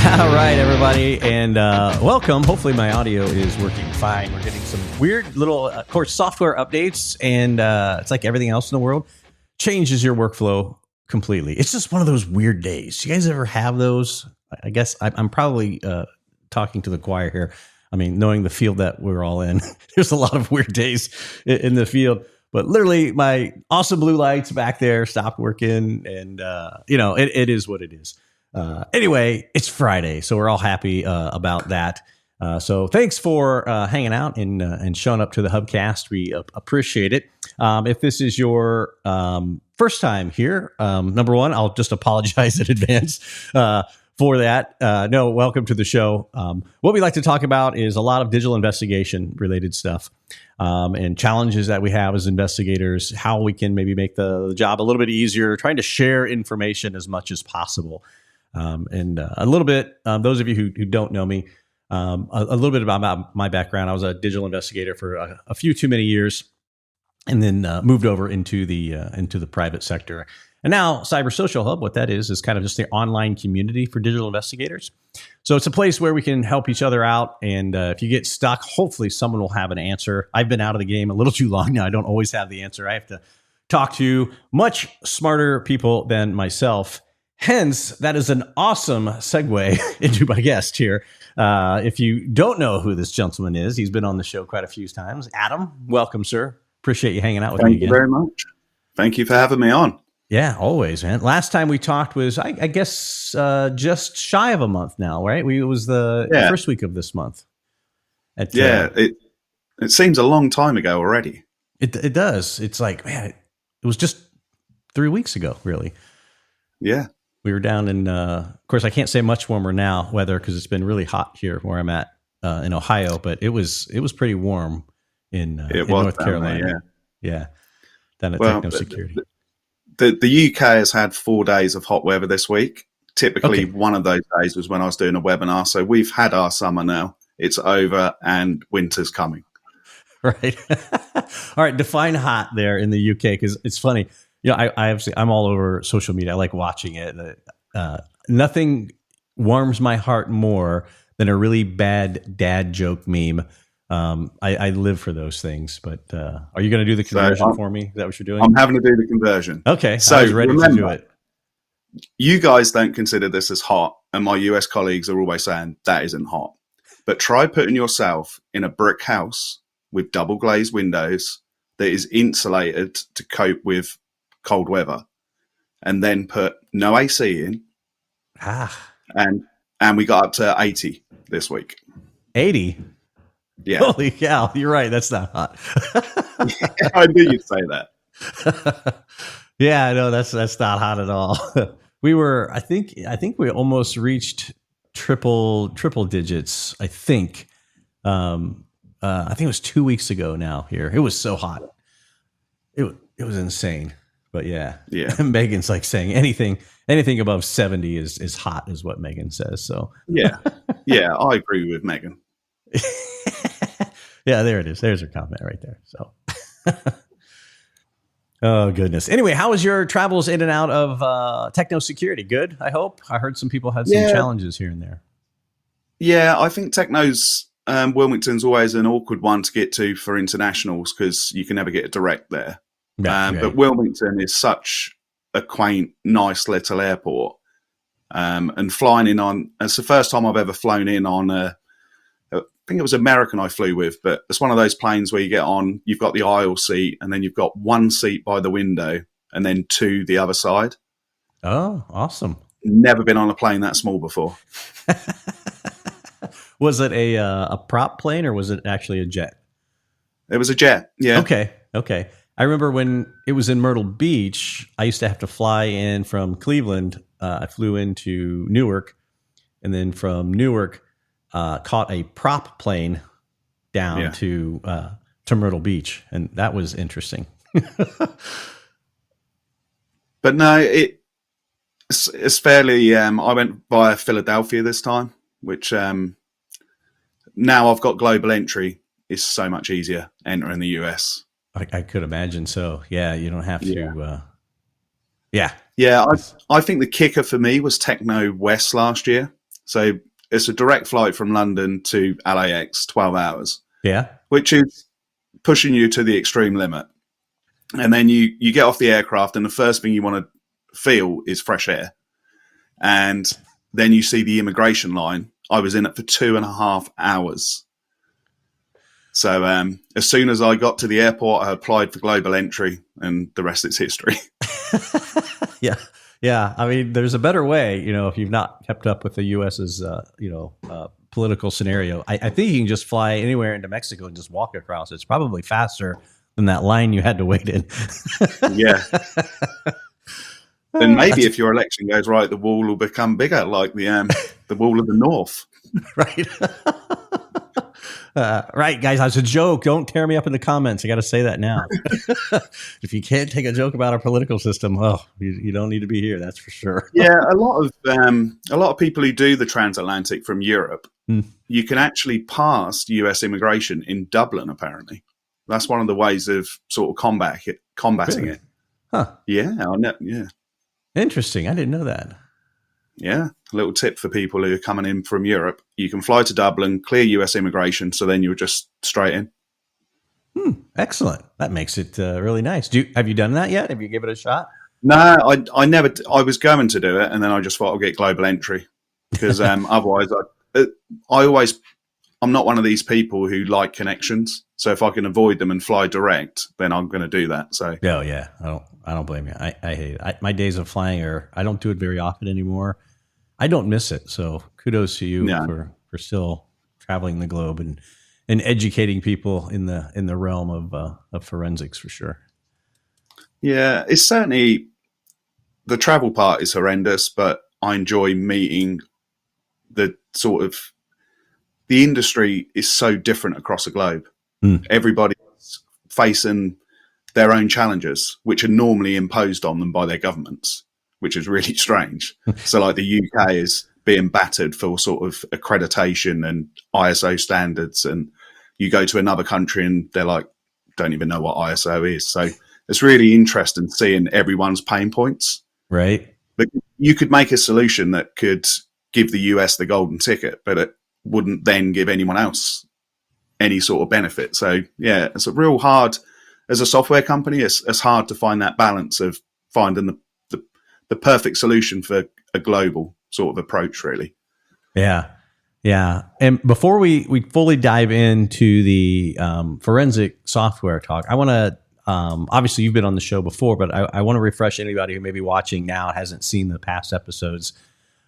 All right, everybody, and welcome. Hopefully my audio is working fine. We're getting some weird little, of course, software updates, and it's like everything else in the world, changes your workflow completely. It's just one of those weird days. You guys ever have those? I guess I'm probably talking to the choir here. I mean, knowing the field that we're all in, there's a lot of weird days in the field. But literally, my awesome blue lights back there stopped working, and it is what it is. Anyway, it's Friday, so we're all happy about that. So thanks for hanging out and showing up to the Hubcast. We appreciate it. If this is your first time here, number one, I'll just apologize in advance for that. No, welcome to the show. What we like to talk about is a lot of digital investigation related stuff and challenges that we have as investigators, how we can maybe make the job a little bit easier, trying to share information as much as possible. And a little bit, those of you who don't know me, a little bit about my background. I was a digital investigator for a few too many years, and then moved over into the private sector. And now Cyber Social Hub, what that is kind of just the online community for digital investigators. So it's a place where we can help each other out. And if you get stuck, hopefully someone will have an answer. I've been out of the game a little too long now. I don't always have the answer. I have to talk to much smarter people than myself. Hence, that is an awesome segue into my guest here. If you don't know who this gentleman is, he's been on the show quite a few times. Adam, welcome, sir. Appreciate you hanging out with me again. Thank you very much. Thank you for having me on. Yeah, always, man. Last time we talked was, I guess, just shy of a month now, right? It was the first week of this month. It seems a long time ago already. It does. It's like, man, it was just 3 weeks ago, really. Yeah. We were down in, of course, I can't say much warmer now weather because it's been really hot here where I'm at in Ohio, but it was pretty warm in North Carolina. Yeah. Down at Techno Security. The UK has had 4 days of hot weather this week. Typically, one of those days was when I was doing a webinar. So we've had our summer now. It's over and winter's coming. Right. All right. Define hot there in the UK, because it's funny. You know, I'm all over social media. I like watching it. Nothing warms my heart more than a really bad dad joke meme. I live for those things. But are you going to do the conversion for me? Is that what you're doing? I'm having to do the conversion. Okay, so I was ready to do it. You guys don't consider this as hot, and my US colleagues are always saying that isn't hot. But try putting yourself in a brick house with double glazed windows that is insulated to cope with cold weather, and then put no AC in. And we got up to 80 this week. 80? Yeah. Holy cow, you're right. That's not hot. Yeah, I knew you'd say that. Yeah, no, that's not hot at all. We were, I think we almost reached triple digits. I think it was 2 weeks ago now here. It was so hot. It was insane. But yeah. Megan's like saying anything above 70 is hot, is what Megan says. So yeah, I agree with Megan. Yeah, there it is. There's her comment right there. So, oh goodness. Anyway, how was your travels in and out of Techno Security? Good, I hope. I heard some people had some challenges here and there. Yeah, I think Techno's Wilmington's always an awkward one to get to for internationals because you can never get a direct there. But Wilmington is such a quaint, nice little airport. And flying in on, it's the first time I've ever flown in on I think it was American I flew with, but it's one of those planes where you get on, you've got the aisle seat, and then you've got one seat by the window, and then two the other side. Oh, awesome. Never been on a plane that small before. Was it a prop plane or was it actually a jet? It was a jet, yeah. Okay. I remember when it was in Myrtle Beach, I used to have to fly in from Cleveland. I flew into Newark, and then from Newark, caught a prop plane down to Myrtle Beach, and that was interesting. But no, it's fairly. I went via Philadelphia this time, which now I've got global entry. It's so much easier entering the US. I could imagine so. Yeah, you don't have to. I think the kicker for me was Techno West last year. So it's a direct flight from London to LAX, 12 hours. Yeah. Which is pushing you to the extreme limit. And then you get off the aircraft, and the first thing you want to feel is fresh air. And then you see the immigration line. I was in it for 2.5 hours. So as soon as I got to the airport, I applied for global entry, and the rest is history. Yeah. Yeah. I mean, there's a better way, if you've not kept up with the U.S.'s, political scenario. I think you can just fly anywhere into Mexico and just walk across. It's probably faster than that line you had to wait in. Yeah. And maybe if your election goes right, the wall will become bigger, like the wall of the North. Right. Right, guys. That's a joke. Don't tear me up in the comments. I got to say that now. If you can't take a joke about our political system, you don't need to be here. That's for sure. Yeah, a lot of people who do the transatlantic from Europe, you can actually pass US immigration in Dublin. Apparently, that's one of the ways of sort of combating Really? it. Huh? Yeah, yeah. Interesting. I didn't know that. Yeah, a little tip for people who are coming in from Europe. You can fly to Dublin, clear US immigration, so then you're just straight in. Excellent. That makes it really nice. Have you done that yet? Have you given it a shot? No, I never. I was going to do it, and then I just thought I'll get global entry because otherwise, I'm not one of these people who like connections. So if I can avoid them and fly direct, then I'm going to do that. So yeah, I don't blame you. I hate it. My days of flying I don't do it very often anymore. I don't miss it. So kudos to you for still traveling the globe and educating people in the realm of forensics for sure. Yeah, it's certainly the travel part is horrendous, but I enjoy meeting the industry is so different across the globe. Everybody's facing their own challenges, which are normally imposed on them by their governments, which is really strange. So like the UK is being battered for sort of accreditation and ISO standards, and you go to another country and they're like, don't even know what ISO is. So it's really interesting seeing everyone's pain points. Right. But you could make a solution that could give the US the golden ticket, but it wouldn't then give anyone else any sort of benefit. So yeah, it's a real hard, as a software company, it's hard to find that balance of finding the perfect solution for a global sort of approach, really. Yeah. Yeah. And before we fully dive into the forensic software talk, I want to, obviously you've been on the show before, but I want to refresh anybody who may be watching now and hasn't seen the past episodes,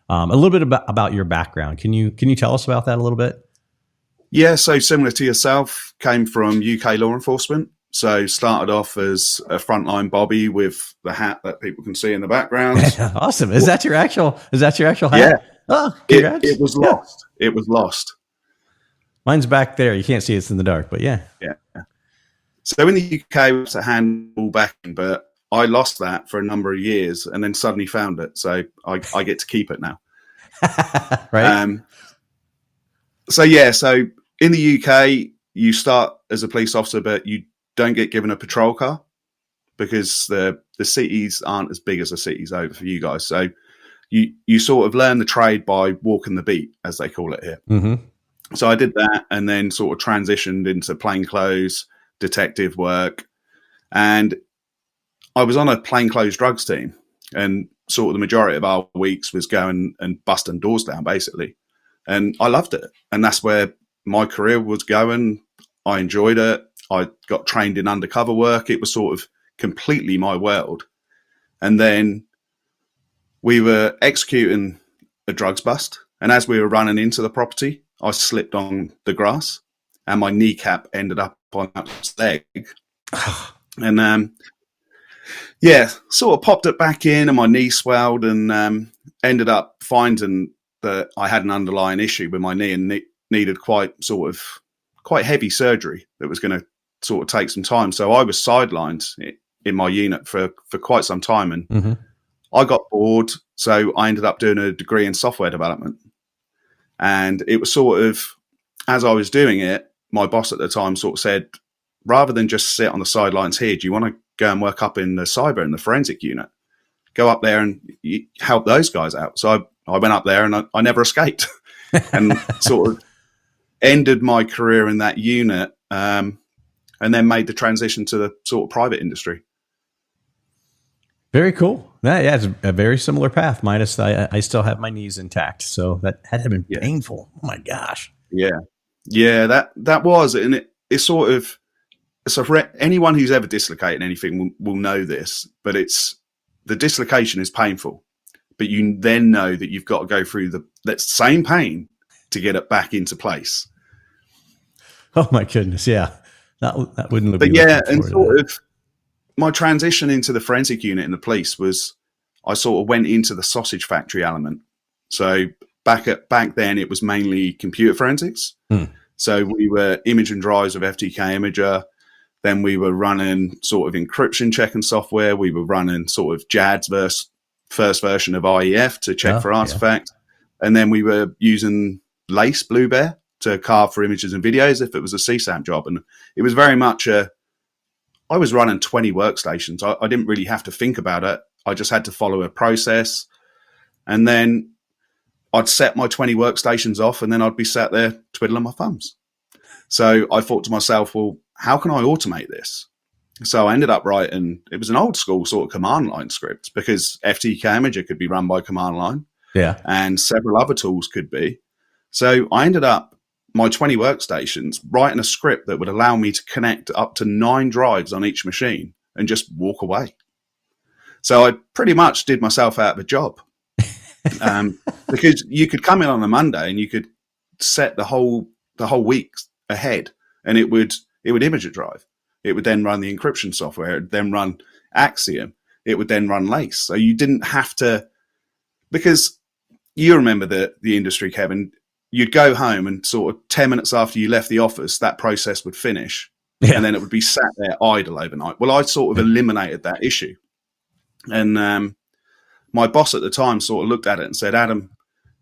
a little bit about your background. Can you tell us about that a little bit? Yeah. So similar to yourself, came from UK law enforcement. So started off as a frontline Bobby with the hat that people can see in the background. Awesome. Is that your actual hat? Yeah. Oh, congrats. It was lost. It was lost. Mine's back there. You can't see it's in the dark, but yeah. Yeah. So in the UK, it's a handball backing, but I lost that for a number of years and then suddenly found it. So I get to keep it now. Right. So in the UK, you start as a police officer, but you don't get given a patrol car because the cities aren't as big as the cities over for you guys. So you sort of learn the trade by walking the beat, as they call it here. Mm-hmm. So I did that and then sort of transitioned into plainclothes, detective work. And I was on a plainclothes drugs team, and sort of the majority of our weeks was going and busting doors down, basically. And I loved it. And that's where my career was going. I enjoyed it. I got trained in undercover work. It was sort of completely my world. And then we were executing a drugs bust. And as we were running into the property, I slipped on the grass and my kneecap ended up on that leg. And sort of popped it back in and my knee swelled, and ended up finding that I had an underlying issue with my knee and needed quite heavy surgery that was going to sort of take some time. So I was sidelined in my unit for quite some time, and I got bored. So I ended up doing a degree in software development. And it was sort of, as I was doing it, my boss at the time sort of said, rather than just sit on the sidelines here, do you want to go and work up in the cyber and the forensic unit? Go up there and help those guys out. So I went up there and I never escaped, and sort of ended my career in that unit, and then made the transition to the sort of private industry. Very cool. Yeah, it's a very similar path. Minus, I still have my knees intact, so that had to have been painful. Oh my gosh. Yeah, that was, and it's sort of, so for anyone who's ever dislocated anything will know this, but the dislocation is painful, but you then know that you've got to go through that same pain to get it back into place. Oh my goodness, yeah, that wouldn't have been. But yeah, and sort of my transition into the forensic unit in the police was, I sort of went into the sausage factory element. So back then it was mainly computer forensics. So we were imaging drives of FTK Imager. Then we were running sort of encryption checking software. We were running sort of JAD's first version of IEF to check for artifacts. And then we were using Lace, Blue Bear, to carve for images and videos if it was a CSAM job. And it was very much I was running 20 workstations. I didn't really have to think about it. I just had to follow a process. And then I'd set my 20 workstations off, and then I'd be sat there twiddling my thumbs. So I thought to myself, well, how can I automate this? So I ended up writing, it was an old school sort of command line script, because FTK Imager could be run by command line. Yeah. And several other tools could be. So I ended up, my 20 workstations, writing a script that would allow me to connect up to 9 drives on each machine and just walk away. So I pretty much did myself out of a job. Because you could come in on a Monday and you could set the whole week ahead, and it would image a drive. It would then run the encryption software. It would then run Axiom. It would then run Lace. So you didn't have to, because you remember the industry, Kevin. You'd go home and sort of 10 minutes after you left the office, that process would finish, and then it would be sat there idle overnight. Well, I sort of eliminated that issue. And my boss at the time sort of looked at it and said, Adam,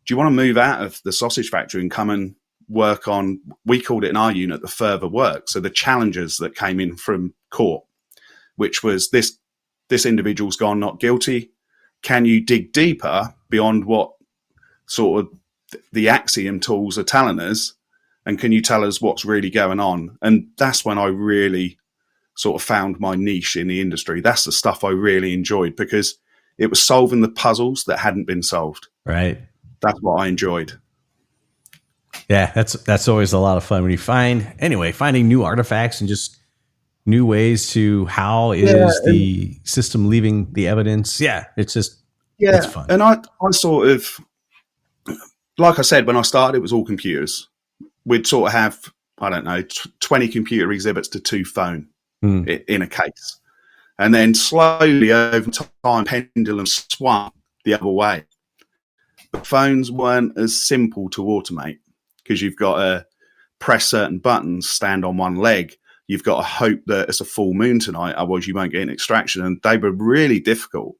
do you want to move out of the sausage factory and come and work on, we called it in our unit, the further work. So the challenges that came in from court, which was this individual's gone not guilty. Can you dig deeper beyond what sort of the Axiom tools are telling us? And can you tell us what's really going on? And that's when I really sort of found my niche in the industry. That's the stuff I really enjoyed, because it was solving the puzzles that hadn't been solved. Right. That's what I enjoyed. Yeah, that's always a lot of fun when you finding new artifacts and just new ways to how is the system leaving the evidence. Yeah, it's fun. And I sort of, like I said, when I started, it was all computers. We'd sort of have, I don't know, 20 computer exhibits to 2 phone in a case. And then slowly over time, pendulum swung the other way. But phones weren't as simple to automate, because you've got to press certain buttons, stand on one leg. You've got to hope that it's a full moon tonight, otherwise you won't get an extraction. And they were really difficult.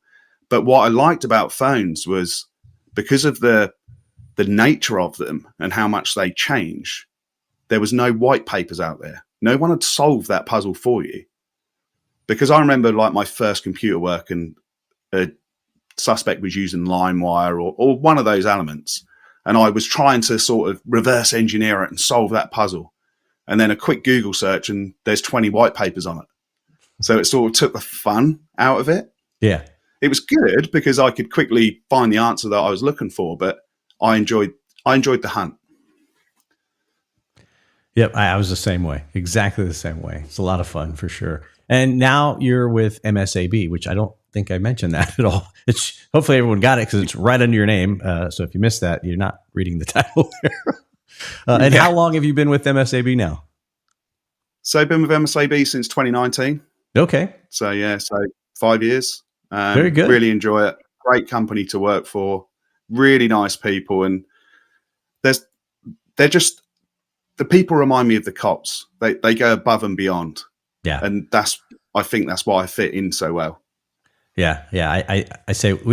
But what I liked about phones was, because of the nature of them and how much they change, there was no white papers out there. No one had solved that puzzle for you. Because I remember, like, my first computer work, and a suspect was using LimeWire or one of those elements. And I was trying to sort of reverse engineer it and solve that puzzle. And then a quick Google search, and there's 20 white papers on it. So it sort of took the fun out of it. Yeah. It was good because I could quickly find the answer that I was looking for, but I enjoyed the hunt. Yep, I was the same way. Exactly the same way. It's a lot of fun for sure. And now you're with MSAB, which I don't think I mentioned that at all. It's hopefully everyone got it because it's right under your name. So if you missed that, you're not reading the title there. And how long have you been with MSAB now? So I've been with MSAB since 2019. Okay. So 5 years. Very good. Really enjoy it. Great company to work for. Really nice people, and they're just, the people remind me of the cops. They go above and beyond. Yeah. And I think that's why I fit in so well. Yeah. I say it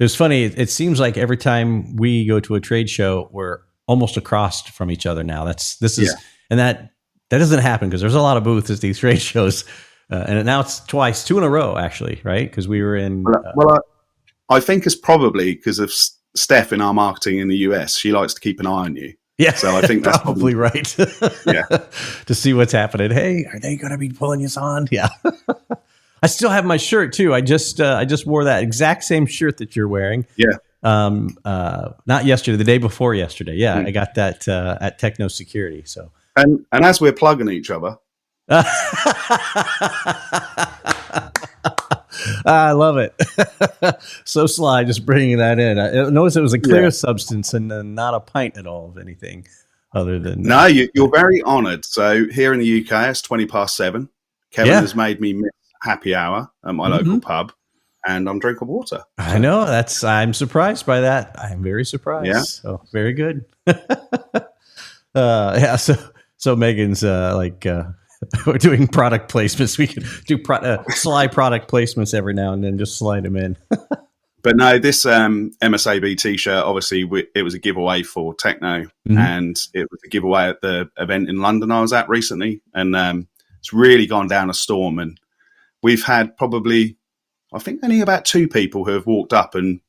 was funny. It seems like every time we go to a trade show, we're almost across from each other now. And that doesn't happen because there's a lot of booths at these trade shows. And now it's twice, 2 in a row, actually, right? Because we were in. Well, I think it's probably because of Steph in our marketing in the US, she likes to keep an eye on you. Yeah, so I think that's probably right. Yeah, to see what's happening. Hey, are they going to be pulling you on? Yeah. I still have my shirt too. I just wore that exact same shirt that you're wearing. Yeah. Not yesterday, the day before yesterday. Yeah, I got that at Techno Security. So and as we're plugging each other. I love it. So sly, just bringing that in. I noticed it was a clear substance and not a pint at all of anything other than. No, you're very honoured. So here in the UK, it's 7:20. Kevin has made me miss happy hour at my local pub, and I'm drinking water. So. I know I'm surprised by that. I'm very surprised. Yeah. So very good. Yeah. So Megan's we're doing product placements. We can do sly product placements every now and then, just slide them in. But no, this MSAB t-shirt, obviously, it was a giveaway for Techno, and it was a giveaway at the event in London I was at recently, and it's really gone down a storm. And we've had probably, I think, only about 2 people who have walked up and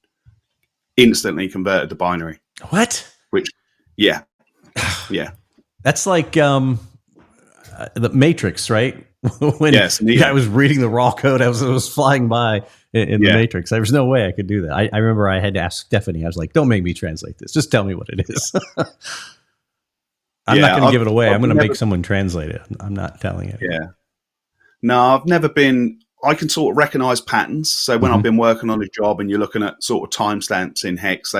instantly converted to binary. What? Which, yeah. That's like the Matrix, right? When the guy was reading the raw code, I was flying by in the Matrix. There was no way I could do that. I remember I had to ask Stephanie. I was like, "Don't make me translate this. Just tell me what it is." I'm not going to give it away. I'm going to make someone translate it. I'm not telling it. Yeah. No, I've never been. I can sort of recognize patterns. So when I've been working on a job and you're looking at sort of timestamps in hex,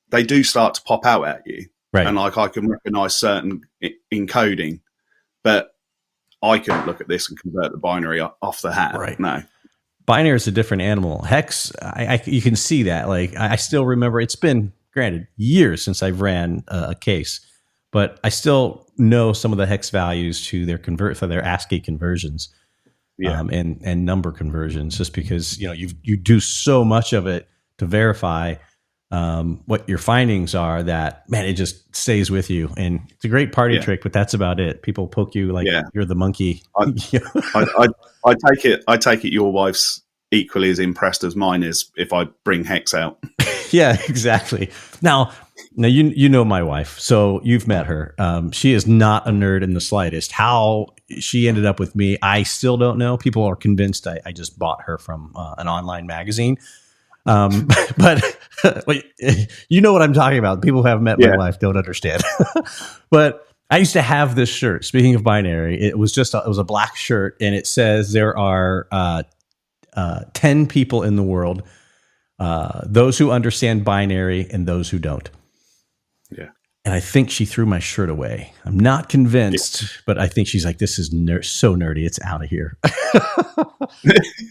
they do start to pop out at you. Right. And I can recognize certain encoding, but I couldn't look at this and convert the binary off the hat. Right. No. Binary is a different animal. Hex, you can see that. Like, I still remember, it's been, granted, years since I've ran a case, but I still know some of the hex values to for their ASCII conversions, and number conversions, just because you do so much of it to verify what your findings are that, man, it just stays with you. And it's a great party trick, but that's about it. People poke you like you're the monkey. I take it your wife's equally as impressed as mine is if I bring hex out. Yeah, exactly. Now you know my wife, so you've met her. She is not a nerd in the slightest. How she ended up with me, I still don't know. People are convinced I just bought her from an online magazine. But you know what I'm talking about. People who have met my wife don't understand. But I used to have this shirt. Speaking of binary, it was a black shirt, and it says there are 10 people in the world, those who understand binary and those who don't. Yeah. And I think she threw my shirt away. I'm not convinced, but I think she's like, this is so nerdy. It's out of here.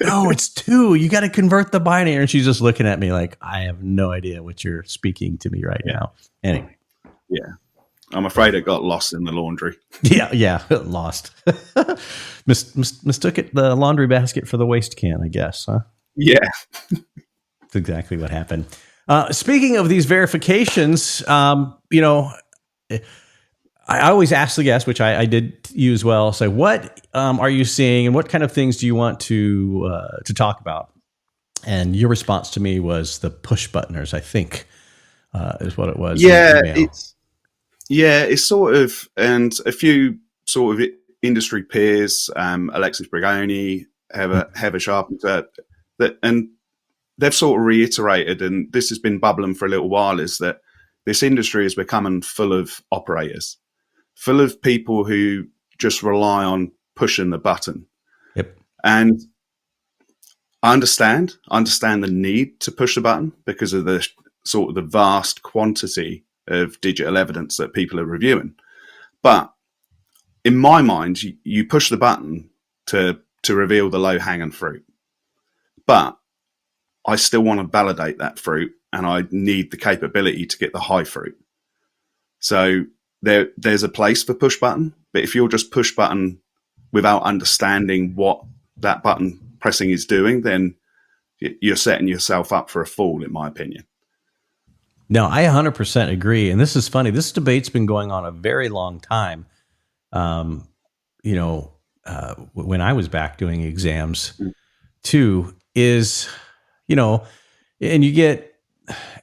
No, it's 2. You got to convert the binary. And she's just looking at me like, I have no idea what you're speaking to me right now. Anyway. Yeah. I'm afraid it got lost in the laundry. Yeah, lost. Mistook it, the laundry basket for the waste can, I guess, huh? Yeah. That's exactly what happened. Speaking of these verifications, I always ask the guest, which I did you as well, say, what are you seeing and what kind of things do you want to talk about? And your response to me was the push buttoners, I think, is what it was. Yeah, it's sort of, and a few sort of industry peers, Alexis Brigoni, Heather Sharpenter, and they've sort of reiterated, and this has been bubbling for a little while, is that this industry is becoming full of operators, full of people who just rely on pushing the button. Yep. And I understand the need to push the button because of the sort of the vast quantity of digital evidence that people are reviewing. But in my mind, you push the button to reveal the low-hanging fruit. But I still want to validate that fruit, and I need the capability to get the high fruit. So there's a place for push button, but if you're just push button without understanding what that button pressing is doing, then you're setting yourself up for a fall, in my opinion. No, I 100% agree. And this is funny. This debate's been going on a very long time. When I was back doing exams too, is, and you get,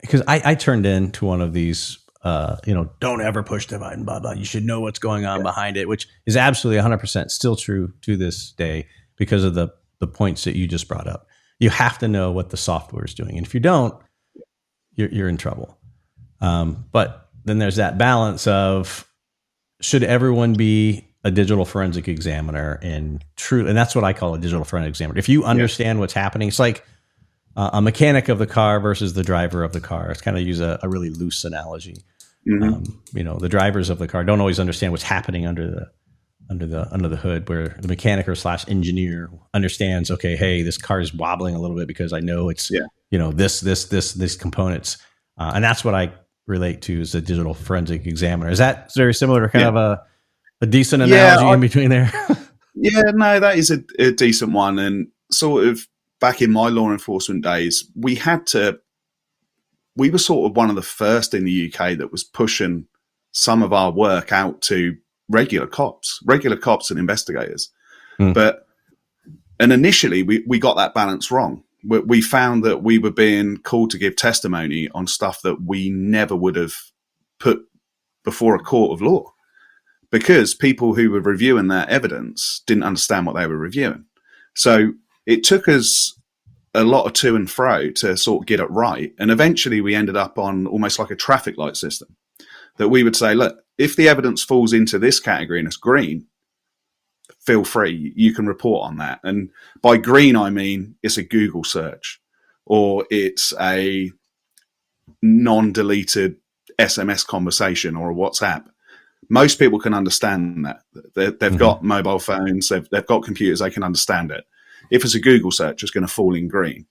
because I turned into one of these, don't ever push the button, blah, blah. You should know what's going on behind it, which is absolutely 100% still true to this day because of the points that you just brought up. You have to know what the software is doing. And if you don't, you're in trouble. But then there's that balance of, should everyone be a digital forensic examiner? And that's what I call a digital forensic examiner. If you understand what's happening, it's like a mechanic of the car versus the driver of the car. It's kind of use a really loose analogy. Mm-hmm. The drivers of the car don't always understand what's happening under the hood, where the mechanic or / engineer understands, okay, hey, this car is wobbling a little bit because I know it's, this components. And that's what I relate to as a digital forensic examiner. Is that very similar to kind of a decent analogy in between there? No, that is a decent one. And sort of back in my law enforcement days, we were sort of one of the first in the UK that was pushing some of our work out to regular cops and investigators. And initially we got that balance wrong. We found that we were being called to give testimony on stuff that we never would have put before a court of law, because people who were reviewing that evidence didn't understand what they were reviewing. So it took us a lot of to and fro to sort of get it right. And eventually we ended up on almost like a traffic light system that we would say, look, if the evidence falls into this category and it's green, feel free, you can report on that. And by green, I mean it's a Google search or it's a non-deleted SMS conversation or a WhatsApp. Most people can understand that. They've got mobile phones, they've got computers, they can understand it. If it's a Google search, it's going to fall in green.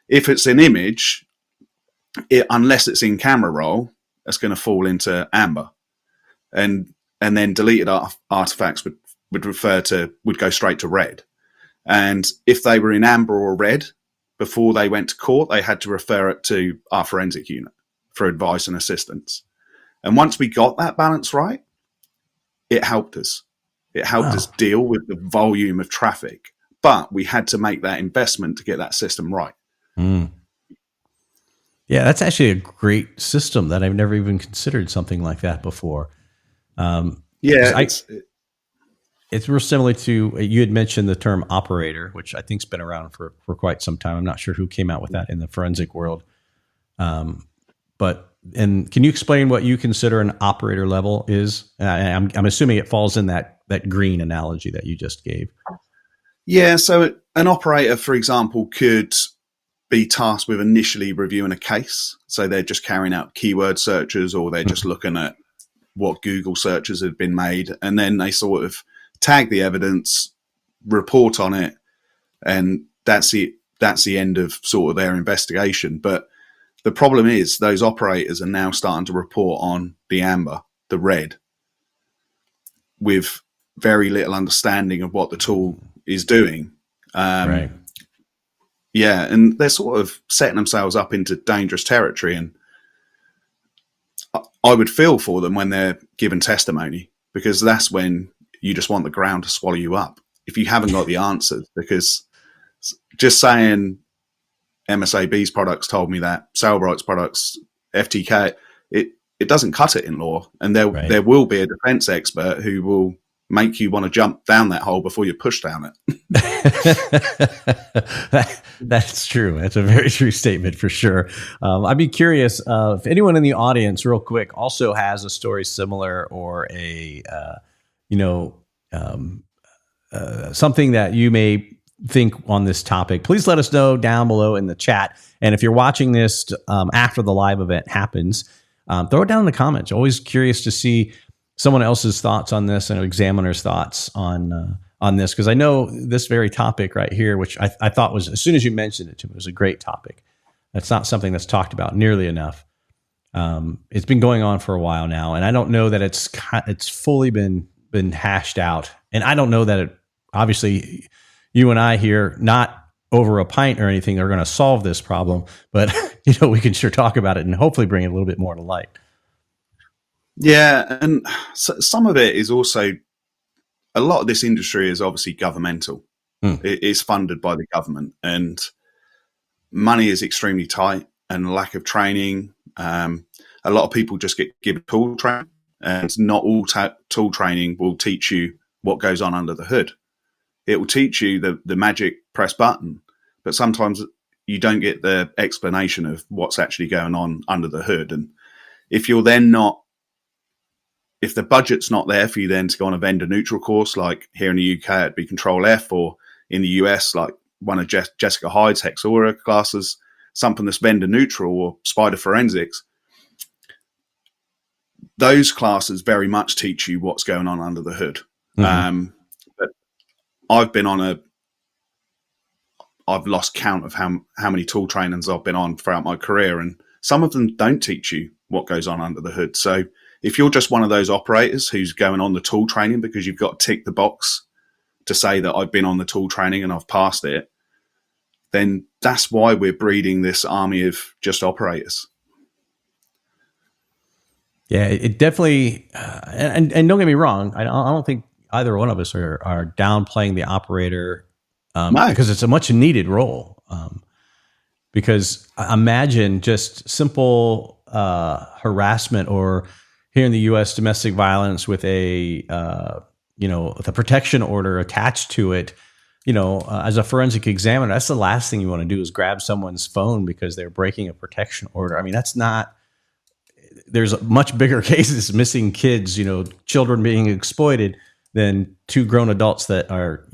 If it's an image, unless it's in camera roll, it's going to fall into amber. And then deleted artifacts would go straight to red. And if they were in amber or red before they went to court, they had to refer it to our forensic unit for advice and assistance. And once we got that balance right, it helped us. It helped us deal with the volume of traffic. But we had to make that investment to get that system right. Mm. Yeah, that's actually a great system that I've never even considered something like that before. It's real similar to, you had mentioned the term operator, which I think's been around for quite some time. I'm not sure who came out with that in the forensic world. And can you explain what you consider an operator level is? I'm assuming it falls in that green analogy that you just gave. Yeah, so an operator, for example, could be tasked with initially reviewing a case. So they're just carrying out keyword searches, or they're just looking at what Google searches have been made. And then they sort of tag the evidence, report on it, and that's the end of sort of their investigation. But the problem is those operators are now starting to report on the amber, the red, with very little understanding of what the tool is doing. Right. Yeah, and they're sort of setting themselves up into dangerous territory. And I would feel for them when they're giving testimony, because that's when you just want the ground to swallow you up if you haven't got the answers. Because just saying MSAB's products told me that, Sailbright's products, FTK, it doesn't cut it in law. And there will be a defense expert who will make you want to jump down that hole before you push down it. That's true. That's a very true statement for sure. I'd be curious if anyone in the audience, real quick, also has a story similar or something that you may think on this topic. Please let us know down below in the chat. And if you're watching this after the live event happens, throw it down in the comments. Always curious to see someone else's thoughts on this and an examiner's thoughts on this, because I know this very topic right here, which I thought was, as soon as you mentioned it to me, it was a great topic. That's not something that's talked about nearly enough. It's been going on for a while now, and I don't know that it's fully been hashed out. And I don't know that it, obviously, you and I here, not over a pint or anything, are going to solve this problem, but we can sure talk about it and hopefully bring it a little bit more to light. Yeah, and some of it is also, a lot of this industry is obviously governmental. It is funded by the government, and money is extremely tight. and lack of training. A lot of people just get given tool training, and not all tool training will teach you what goes on under the hood. It will teach you the magic press button, but sometimes you don't get the explanation of what's actually going on under the hood. And if you're then not, if the budget's not there for you then to go on a vendor neutral course, like here in the UK, it'd be Control F, or in the US, like one of Jessica Hyde's Hexaura classes, something that's vendor neutral, or Spider Forensics, those classes very much teach you what's going on under the hood. But I've been on I've lost count of how many tool trainings I've been on throughout my career, and some of them don't teach you what goes on under the hood. So if you're just one of those operators who's going on the tool training because you've got to tick the box to say that I've been on the tool training and I've passed it, then that's why we're breeding this army of just operators. Yeah, it definitely, and don't get me wrong, I don't think either one of us are downplaying the operator, because it's a much needed role. Because imagine just simple harassment, or here in the U.S. domestic violence with a with a protection order attached to it. As a forensic examiner, that's the last thing you want to do is grab someone's phone because they're breaking a protection order. I mean, that's not. There's much bigger cases, missing kids, children being exploited, than two grown adults that are,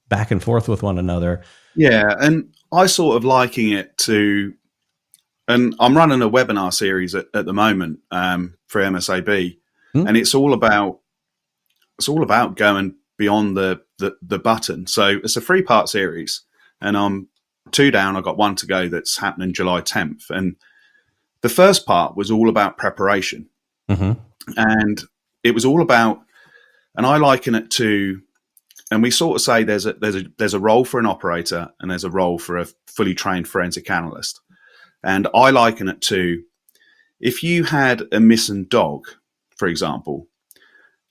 back and forth with one another. Yeah, and I sort of liken it to, and I'm running a webinar series at the moment for MSAB, and it's all about going beyond the button. So it's a 3-part series, and I'm 2 down. I've got 1 to go that's happening July 10th, and the first part was all about preparation, and it was all about, and I liken it to, and we sort of say there's a role for an operator and there's a role for a fully trained forensic analyst, and I liken it to, if you had a missing dog, for example,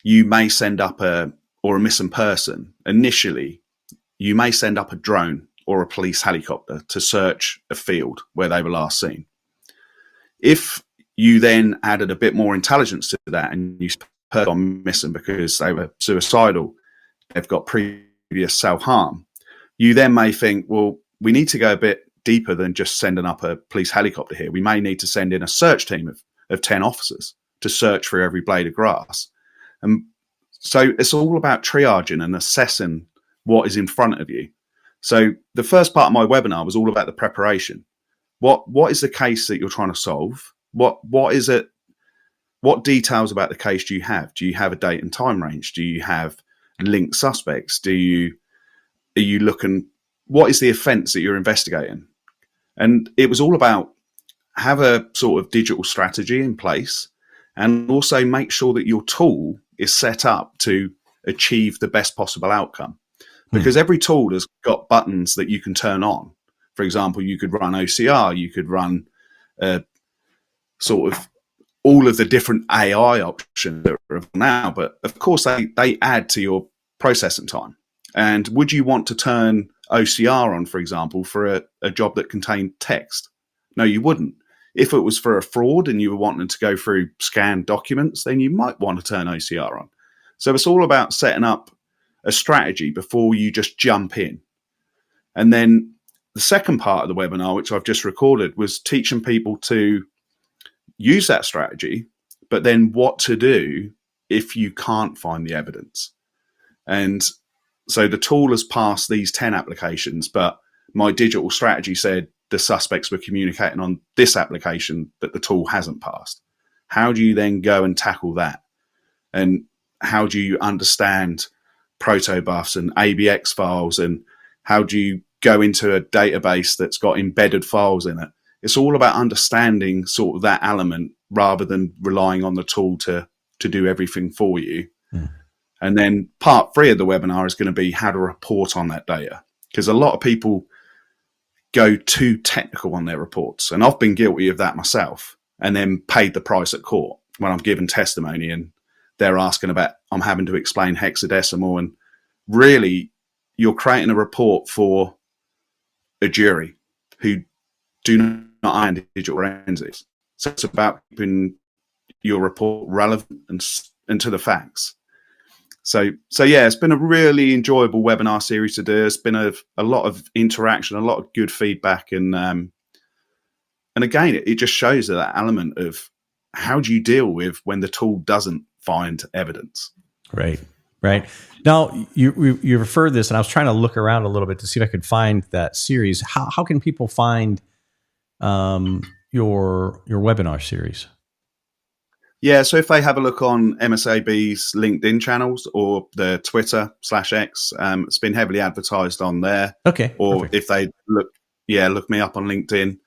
you may send up a missing person. Initially, you may send up a drone or a police helicopter to search a field where they were last seen. If you then added a bit more intelligence to that, and you heard on missing because they were suicidal, they've got previous self-harm, you then may think, well, we need to go a bit deeper than just sending up a police helicopter here. We may need to send in a search team of 10 officers to search for every blade of grass. And so it's all about triaging and assessing what is in front of you. So the first part of my webinar was all about the preparation. What is the case that you're trying to solve? What is it? What details about the case do you have? Do you have a date and time range? Do you have linked suspects? Are you looking? What is the offence that you're investigating? And it was all about have a sort of digital strategy in place, and also make sure that your tool is set up to achieve the best possible outcome. Because every tool has got buttons that you can turn on. For example, you could run OCR, you could run sort of all of the different AI options that are now, but of course they add to your processing time. And would you want to turn OCR on, for example, for a job that contained text? No, you wouldn't. If it was for a fraud and you were wanting to go through scanned documents, then you might want to turn OCR on. So it's all about setting up a strategy before you just jump in. And then the second part of the webinar, which I've just recorded, was teaching people to use that strategy, but then what to do if you can't find the evidence. And so the tool has passed these 10 applications, but my digital strategy said the suspects were communicating on this application that the tool hasn't passed. How do you then go and tackle that? And how do you understand protobufs and ABX files? And how do you go into a database that's got embedded files in it? It's all about understanding sort of that element rather than relying on the tool to do everything for you. And then part 3 of the webinar is going to be how to report on that data, because a lot of people go too technical on their reports. And I've been guilty of that myself, and then paid the price at court when I'm giving testimony and they're asking about, I'm having to explain hexadecimal, and really you're creating a report for a jury who do and digital forensics. So it's about keeping your report relevant and to the facts. So yeah, it's been a really enjoyable webinar series to do. It's been a lot of interaction, a lot of good feedback, and again, it just shows that element of how do you deal with when the tool doesn't find evidence. Right. Now, you referred this, and I was trying to look around a little bit to see if I could find that series. How can people find your webinar series? Yeah, so if they have a look on MSAB's LinkedIn channels or the Twitter/X, it's been heavily advertised on there. Okay. Or perfect. If they look me up on LinkedIn,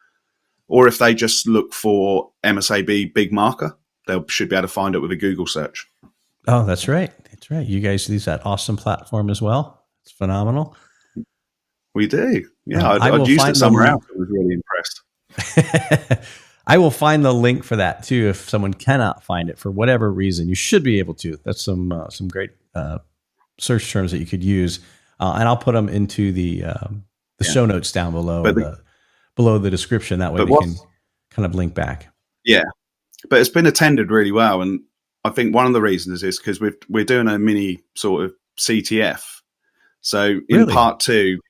or if they just look for MSAB Big Marker, they should be able to find it with a Google search. Oh, that's right. You guys use that awesome platform as well. It's phenomenal. We do. Yeah, I'd used it somewhere else. I was really impressed. I will find the link for that too. If someone cannot find it for whatever reason, you should be able to. That's some great search terms that you could use, and I'll put them into the show notes down below, below the description. That way they can kind of link back. Yeah, but it's been attended really well, and I think one of the reasons is because we're doing a mini sort of CTF. So in part 2,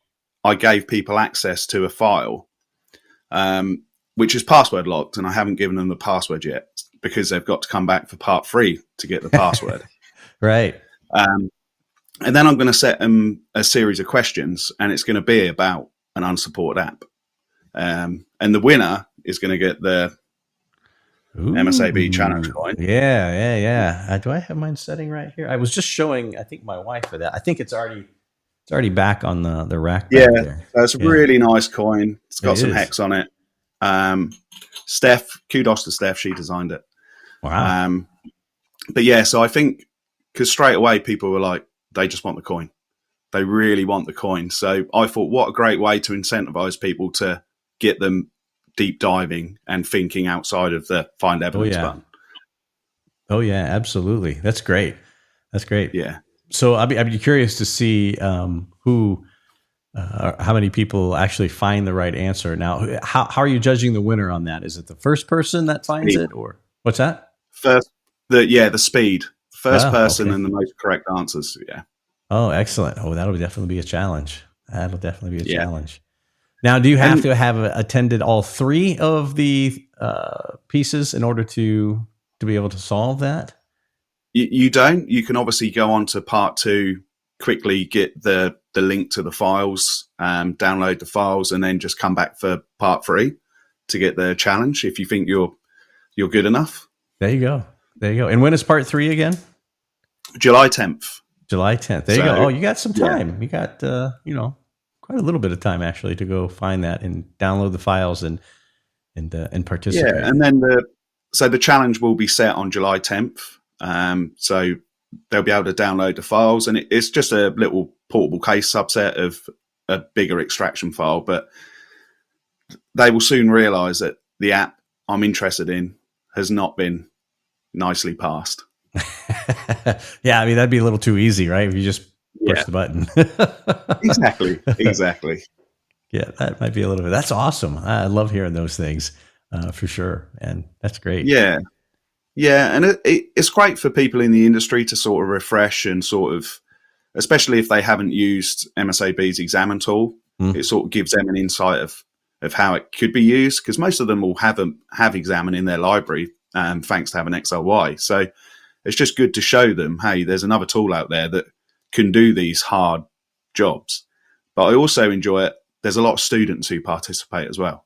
I gave people access to a file, which is password locked, and I haven't given them the password yet because they've got to come back for part 3 to get the password. Right. And then I'm going to set them a series of questions, and it's going to be about an unsupported app. And the winner is going to get the MSAB challenge coin. Yeah. Do I have mine setting right here? I was just showing, I think, my wife for that. I think it's already back on the rack. Yeah, back there. So it's a really nice coin. It's got some hex on it. Steph, kudos to Steph. She designed it. Wow. But yeah, so I think because straight away people were like, they just want the coin. They really want the coin. So I thought, what a great way to incentivize people to get them deep diving and thinking outside of the find evidence button. Oh yeah, absolutely. That's great. Yeah. So I'd be curious to see how many people actually find the right answer. Now, how are you judging the winner on that? Is it the first person that finds it, or what's that? The speed. First person and the most correct answers. Yeah. Oh, excellent. Oh, that'll definitely be a challenge. Challenge. Now, do you have to have attended all 3 of the pieces in order to be able to solve that? You don't. You can obviously go on to part 2, quickly get the link to the files, download the files, and then just come back for part 3 to get the challenge if you think you're good enough. There you go. And when is part 3 again? July 10th. There you go. Oh, you got some time. Yeah. You got quite a little bit of time actually to go find that and download the files and participate. Yeah, and then the challenge will be set on July 10th. So they'll be able to download the files, and it's just a little portable case subset of a bigger extraction file. But they will soon realize that the app I'm interested in has not been nicely passed. Yeah, I mean, that'd be a little too easy, right? If you just push the button. Exactly. Yeah, that might be a little bit. That's awesome. I love hearing those things for sure. And that's great. Yeah. Yeah. And it's great for people in the industry to sort of refresh and sort of, especially if they haven't used MSAB's Examine tool, it sort of gives them an insight of how it could be used, because most of them will have Examine in their library, thanks to having XLY. So it's just good to show them, hey, there's another tool out there that can do these hard jobs. But I also enjoy it. There's a lot of students who participate as well.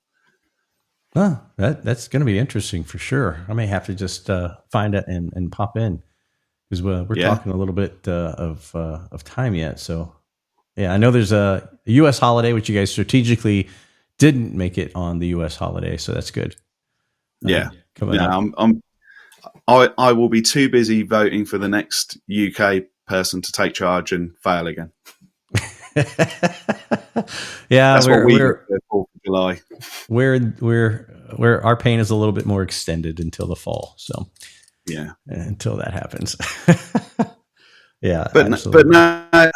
Oh, that's going to be interesting for sure. I may have to just find it and pop in, because we're talking a little bit of time yet. So yeah, I know there's a U.S. holiday, which you guys strategically didn't make it on the U.S. holiday, so that's good. Coming up. I will be too busy voting for the next UK person to take charge and fail again. Yeah, that's what we do for the 4th of July. We're our pain is a little bit more extended until the fall. So yeah, until that happens. Yeah, but no, like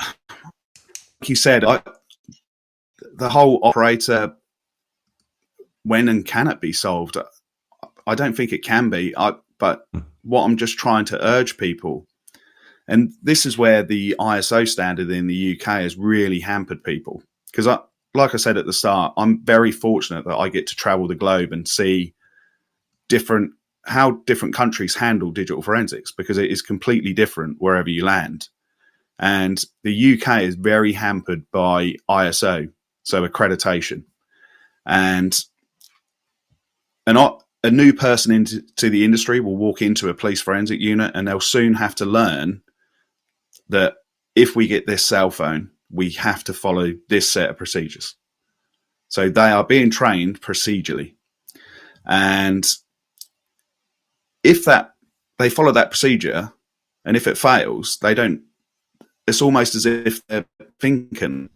you said, the whole operator when and can it be solved? I don't think it can be. But what I'm just trying to urge people, and this is where the ISO standard in the UK has really hampered people, because like I said at the start, I'm very fortunate that I get to travel the globe and see how different countries handle digital forensics, because it is completely different wherever you land. And the UK is very hampered by ISO, so accreditation. And a new person into the industry will walk into a police forensic unit, and they'll soon have to learn that if we get this cell phone, we have to follow this set of procedures. So they are being trained procedurally. And if they follow that procedure, and if it fails, it's almost as if they're thinking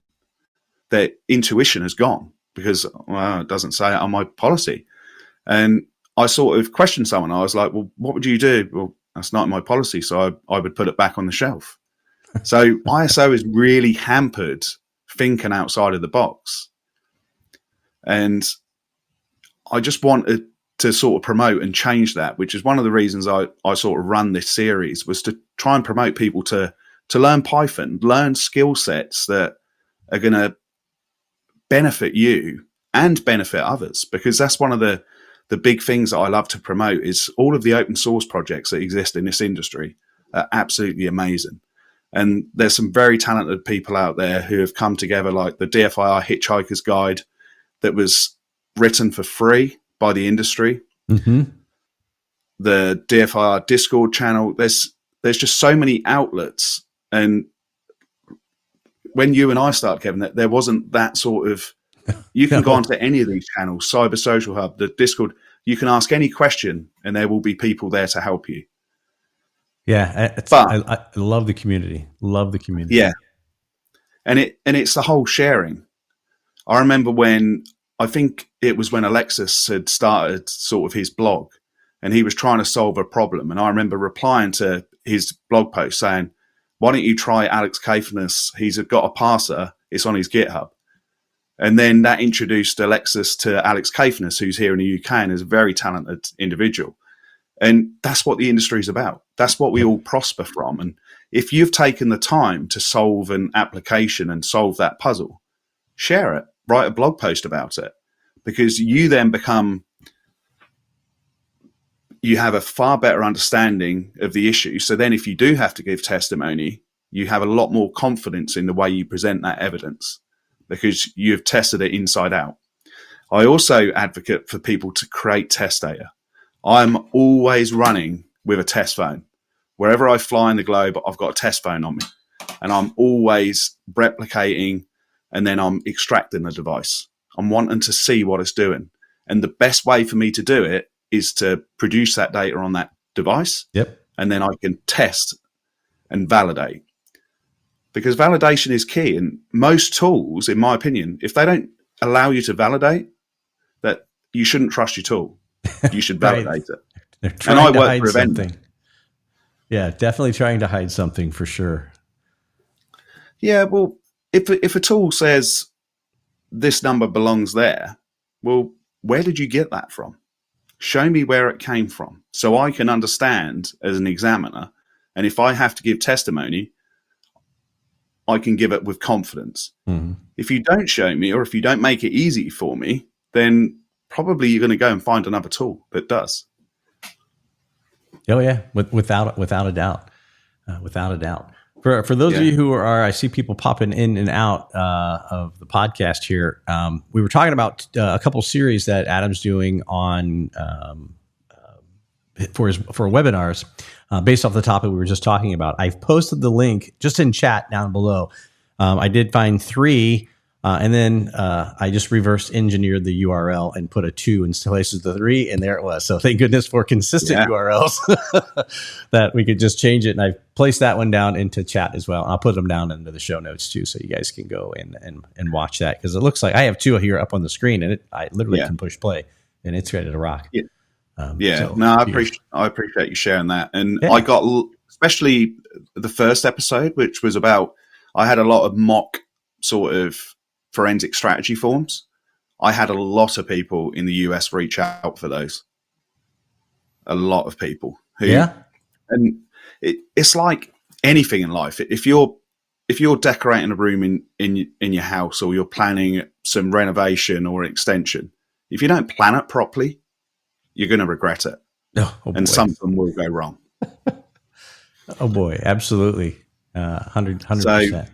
their intuition has gone, because it doesn't say it on my policy. And I sort of questioned someone. I was like, well, what would you do? Well, that's not in my policy, so I would put it back on the shelf. So ISO is really hampered thinking outside of the box. And I just wanted to sort of promote and change that, which is one of the reasons I sort of run this series, was to try and promote people to learn Python, learn skill sets that are going to benefit you and benefit others. Because that's one of the big things that I love to promote, is all of the open source projects that exist in this industry are absolutely amazing. And there's some very talented people out there who have come together, like the DFIR Hitchhiker's Guide that was written for free by the industry. Mm-hmm. The DFIR Discord channel. There's just so many outlets. And when you and I started, Kevin, there wasn't that sort of, you can go onto any of these channels, Cyber Social Hub, the Discord, you can ask any question and there will be people there to help you. Yeah, I love the community. Love the community. Yeah, and it's the whole sharing. I remember I think it was when Alexis had started sort of his blog, and he was trying to solve a problem. And I remember replying to his blog post saying, "Why don't you try Alex Caithness? He's got a parser. It's on his GitHub." And then that introduced Alexis to Alex Caithness, who's here in the UK and is a very talented individual. And that's what the industry is about. That's what we all prosper from. And if you've taken the time to solve an application and solve that puzzle, share it, write a blog post about it, because you then you have a far better understanding of the issue. So then if you do have to give testimony, you have a lot more confidence in the way you present that evidence, because you've tested it inside out. I also advocate for people to create test data. I'm always running with a test phone. Wherever I fly in the globe, I've got a test phone on me, and I'm always replicating, and then I'm extracting the device. I'm wanting to see what it's doing. And the best way for me to do it is to produce that data on that device. Yep. And then I can test and validate. Because validation is key. And most tools, in my opinion, if they don't allow you to validate, that you shouldn't trust your tool. You should validate it. They're trying to hide something. Yeah, definitely trying to hide something for sure. Yeah, well, if a tool says this number belongs there, well, where did you get that from? Show me where it came from so I can understand as an examiner. And if I have to give testimony, I can give it with confidence. Mm-hmm. If you don't show me, or if you don't make it easy for me, then probably you're going to go and find another tool that does. Oh yeah, without a doubt, without a doubt. For those of you who are, I see people popping in and out of the podcast here. We were talking about a couple series that Adam's doing on for webinars based off the topic we were just talking about. I've posted the link just in chat down below. I did find 3. And then I just reverse engineered the URL and put a 2 in place of the 3, and there it was. So thank goodness for consistent URLs that we could just change it. And I placed that one down into chat as well. I'll put them down into the show notes too, so you guys can go and watch that, because it looks like I have 2 here up on the screen, and I literally can push play, and it's ready to rock. Yeah, I appreciate you sharing that. And I got, especially the first episode, which was about, I had a lot of mock sort of forensic strategy forms. I had a lot of people in the US reach out for those. A lot of people who, and it's like anything in life. If you're decorating a room in your house, or you're planning some renovation or extension, if you don't plan it properly, you're going to regret it. And something will go wrong. Oh boy, absolutely. 100%.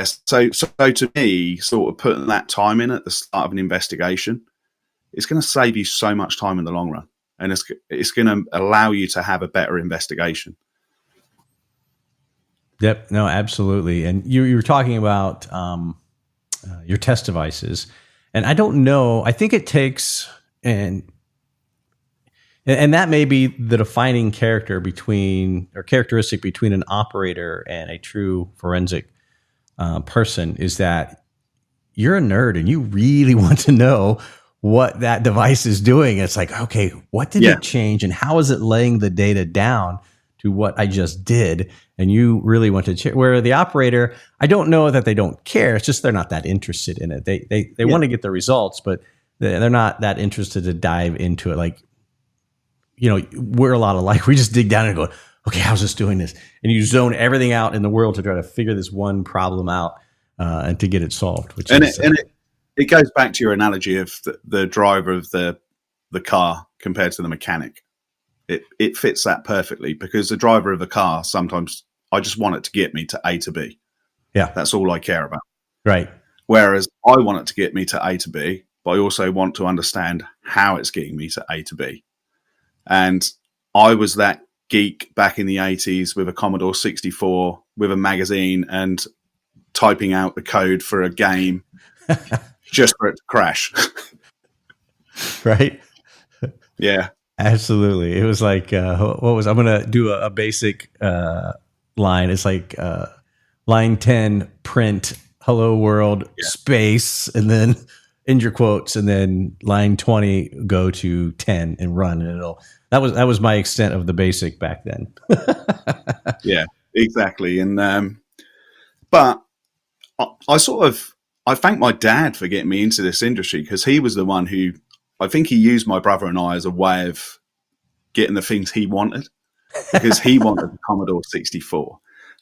So to me, sort of putting that time in at the start of an investigation, it's going to save you so much time in the long run. And it's going to allow you to have a better investigation. Yep. No, absolutely. And you were talking about your test devices, and I don't know. I think it takes and that may be the defining characteristic between an operator and a true forensic person, is that you're a nerd and you really want to know what that device is doing. It's like, okay, what did it change, and how is it laying the data down to what I just did? And you really want to check. Where the operator, I don't know that they don't care. It's just they're not that interested in it. They want to get the results, but they're not that interested to dive into it. Like, we're a lot alike. We just dig down and go, okay, how's this doing this? And you zone everything out in the world to try to figure this one problem out and to get it solved. It goes back to your analogy of the driver of the car compared to the mechanic. It fits that perfectly, because the driver of the car, sometimes I just want it to get me to A to B. Yeah. That's all I care about. Right. Whereas I want it to get me to A to B, but I also want to understand how it's getting me to A to B. And I was that geek back in the 80s with a Commodore 64, with a magazine, and typing out the code for a game just for it to crash. Right? Yeah. Absolutely. It was like, I'm going to do a basic line. It's like line 10, print, hello world, space, and then end your quotes, and then line 20, go to 10 and run. And that was my extent of the basic back then. Yeah, exactly. And, but I thank my dad for getting me into this industry, because he was the one who, I think he used my brother and I as a way of getting the things he wanted, because he wanted the Commodore 64.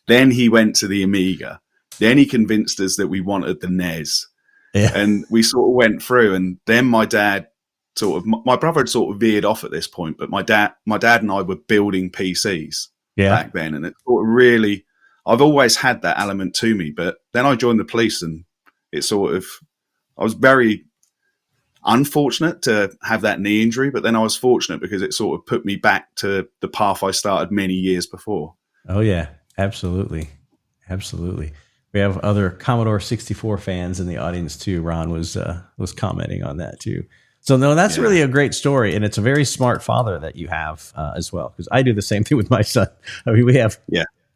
Then he went to the Amiga. Then he convinced us that we wanted the NES. Yeah. And we sort of went through, and then my brother had sort of veered off at this point, but my dad and I were building PCs back then. And it sort of really, I've always had that element to me, but then I joined the police, and it sort of, I was very unfortunate to have that knee injury, but then I was fortunate because it sort of put me back to the path I started many years before. Oh yeah, absolutely. Absolutely. We have other Commodore 64 fans in the audience too. Ron was commenting on that too. So no, that's really a great story, and it's a very smart father that you have as well, because I do the same thing with my son. I mean, we have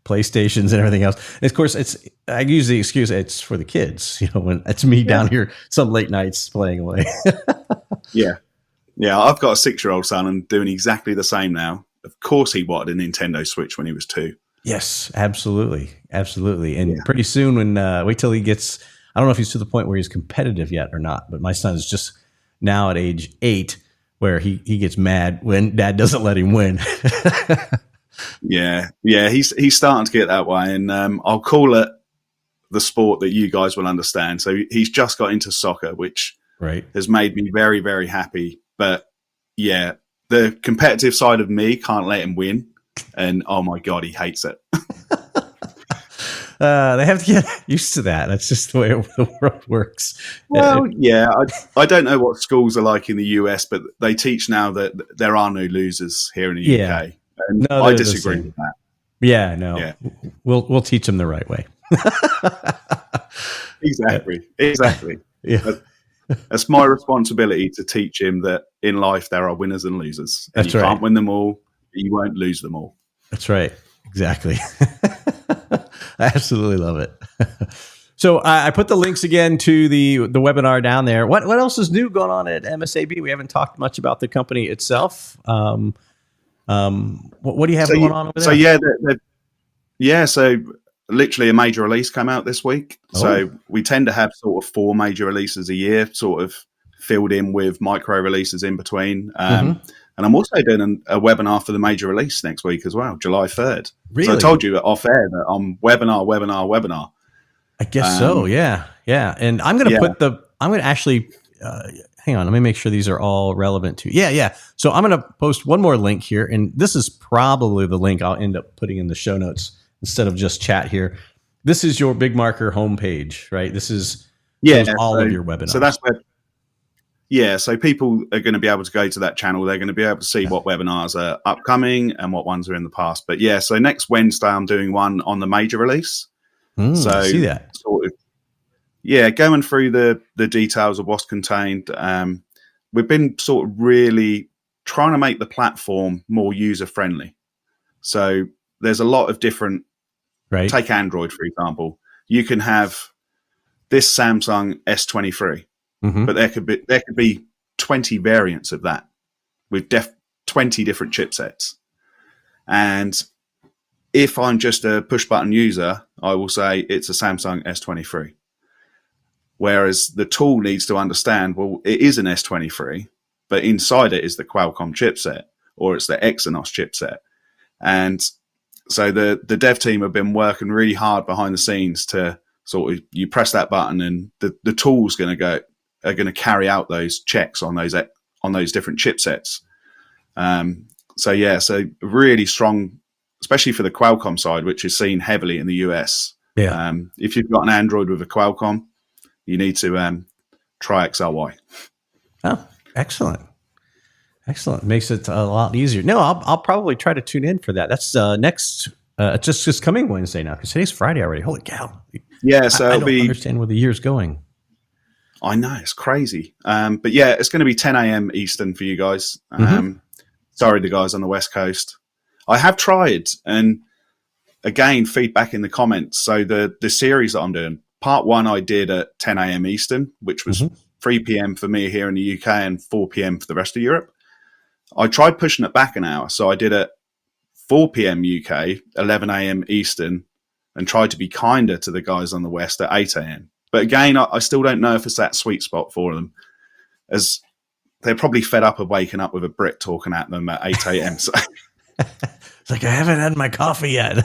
PlayStations and everything else. And of course, I use the excuse it's for the kids. When it's me down here some late nights playing away. Yeah, I've got a 6-year-old son and doing exactly the same now. Of course, he wanted a Nintendo Switch when he was 2. Yes, absolutely. And pretty soon, when wait till he gets, I don't know if he's to the point where he's competitive yet or not, but my son is just now at age 8, where he gets mad when dad doesn't let him win. Yeah, he's starting to get that way, and I'll call it the sport that you guys will understand. So he's just got into soccer, which has made me very, very happy. But yeah, the competitive side of me can't let him win. And oh my God, he hates it. They have to get used to that. That's just the way the world works. Well, I don't know what schools are like in the US, but they teach now that there are no losers here in the UK. And I disagree with that. Yeah, no. Yeah. We'll teach them the right way. Exactly. Yeah. It's my responsibility to teach him that in life there are winners and losers. And you can't win them all. You won't lose them all. That's right. Exactly. I absolutely love it. So I put the links again to the webinar down there. What else is new going on at MSAB? We haven't talked much about the company itself. What do you have going on over there? So literally a major release came out this week. So we tend to have sort of 4 major releases a year, sort of filled in with micro releases in between. And I'm also doing a webinar for the major release next week as well, July 3rd. Really? So I told you off air that I'm webinar. I guess so. Yeah. And I'm going to I'm going to actually, hang on, let me make sure these are all relevant to. Yeah. So I'm going to post one more link here, and this is probably the link I'll end up putting in the show notes instead of just chat here. This is your Big Marker homepage, right? This is all of your webinars. So that's where. Yeah, so people are going to be able to go to that channel. They're going to be able to see what webinars are upcoming and what ones are in the past. But yeah, so next Wednesday I'm doing one on the major release. So I see that. Sort of, going through the details of what's contained. We've been sort of really trying to make the platform more user friendly. So there's a lot of different. Right. Take Android for example. You can have this Samsung S23. But there could be 20 variants of that with 20 different chipsets. And if I'm just a push button user, I will say it's a Samsung S23. Whereas the tool needs to understand, well, it is an S23, but inside it is the Qualcomm chipset or it's the Exynos chipset. And so the dev team have been working really hard behind the scenes to sort of, you press that button and the tool's going to carry out those checks on those different chipsets. So really strong, especially for the Qualcomm side, which is seen heavily in the US. Yeah. If you've got an Android with a Qualcomm, you need to try XRY. Oh, excellent. Makes it a lot easier. No, I'll probably try to tune in for that. That's next, just coming Wednesday now, because today's Friday already. Holy cow. Yeah, so I don't understand where the year's going. I know, it's crazy. But yeah, it's going to be 10 a.m. Eastern for you guys. Sorry, the guys on the West Coast. I have tried, and again, feedback in the comments. So the series that I'm doing, part 1 I did at 10 a.m. Eastern, which was 3 p.m. for me here in the UK and 4 p.m. for the rest of Europe. I tried pushing it back an hour. So I did it 4 p.m. UK, 11 a.m. Eastern, and tried to be kinder to the guys on the West at 8 a.m. But again, I still don't know if it's that sweet spot for them, as they're probably fed up of waking up with a Brit talking at them at 8 a.m. So. It's like, I haven't had my coffee yet.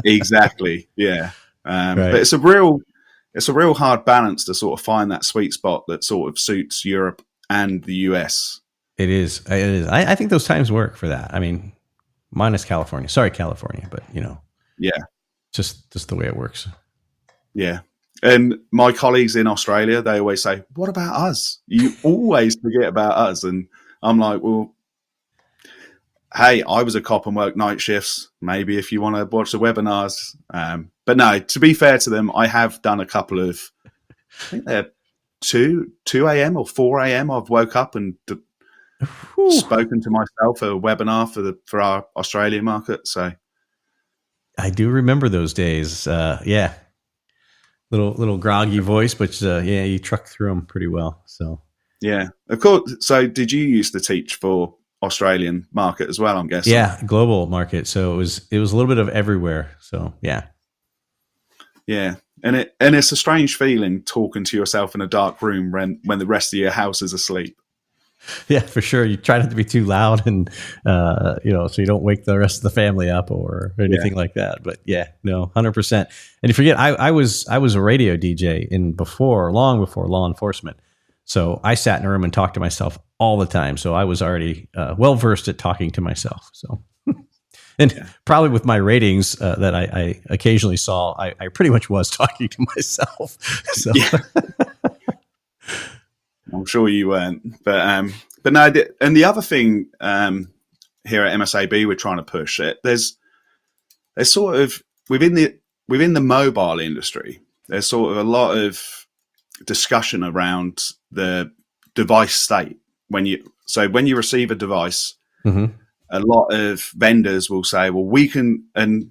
Exactly. Yeah. Right. But it's a real hard balance to sort of find that sweet spot that sort of suits Europe and the US. It is. I think those times work for that. I mean, minus California. Sorry, California, but Yeah. Just the way it works. Yeah. And my colleagues in Australia, they always say, what about us? You always forget about us. And I'm like, well, hey, I was a cop and worked night shifts. Maybe if you want to watch the webinars. But no, to be fair to them, I have done a couple of, I think they're 2 a.m. or 4 a.m. I've woke up and spoken to myself a webinar for our Australian market. So I do remember those days. Yeah. Little groggy voice, but you truck through them pretty well. So yeah, of course. So did you used to teach for Australian market as well? I'm guessing. Yeah, global market. So it was a little bit of everywhere. So yeah, and it's a strange feeling talking to yourself in a dark room when the rest of your house is asleep. Yeah, for sure. You try not to be too loud, and so you don't wake the rest of the family up or anything like that. But yeah, no, 100%. And you forget, I was a radio DJ long before law enforcement. So I sat in a room and talked to myself all the time. So I was already well versed at talking to myself. So, and probably with my ratings that I occasionally saw, I pretty much was talking to myself. So. Yeah. I'm sure you weren't, but no. And the other thing here at MSAB we're trying to push it. There's sort of within the mobile industry, there's sort of a lot of discussion around the device state. When you receive a device, a lot of vendors will say, well, we can, and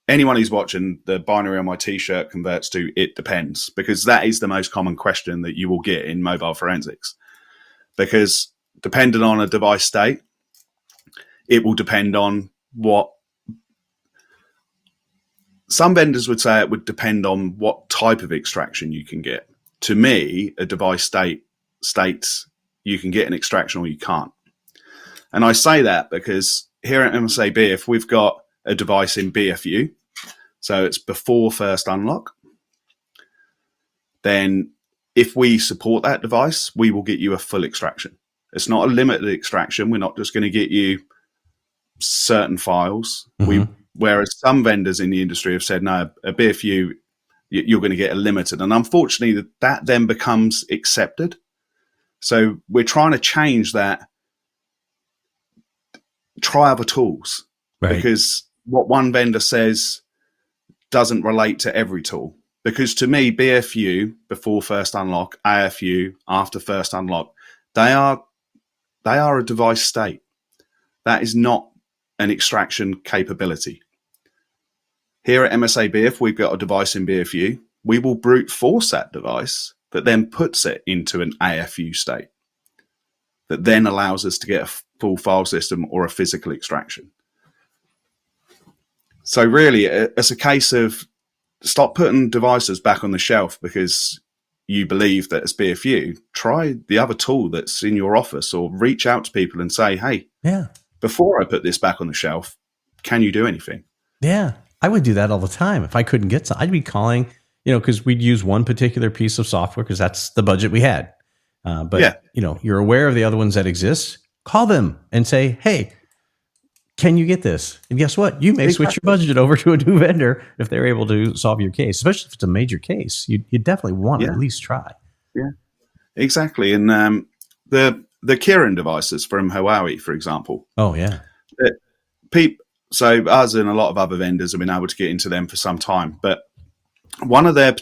anyone who's watching, the binary on my t-shirt converts to "it depends," because that is the most common question that you will get in mobile forensics. Because depending on a device state, it will depend on what some vendors would say it would depend on what type of extraction you can get. To me, a device states you can get an extraction or you can't. And I say that because here at MSAB, if we've got a device in BFU, so it's before first unlock, then if we support that device, we will get you a full extraction. It's not a limited extraction. We're not just going to get you certain files. Whereas some vendors in the industry have said, no, a BFU, you're going to get a limited. And unfortunately, that then becomes accepted. So we're trying to change that. Try other tools, right? Because what one vendor says doesn't relate to every tool. Because to me, BFU, before first unlock, AFU, after first unlock, they are a device state. That is not an extraction capability. Here at MSAB, if we've got a device in BFU, we will brute force that device that then puts it into an AFU state that then allows us to get a full file system or a physical extraction. So really, it's a case of stop putting devices back on the shelf because you believe that it's BFU. Try the other tool that's in your office, or reach out to people and say, hey, before I put this back on the shelf, can you do anything? Yeah, I would do that all the time. If I couldn't get some, I'd be calling, because we'd use one particular piece of software because that's the budget we had. But you're aware of the other ones that exist. Call them and say, hey, can you get this? And guess what? You may switch your budget over to a new vendor if they're able to solve your case, especially if it's a major case. You definitely want to at least try. Yeah, exactly. And the Kirin devices from Huawei, for example. Oh, yeah. So us and a lot of other vendors have been able to get into them for some time. But one of their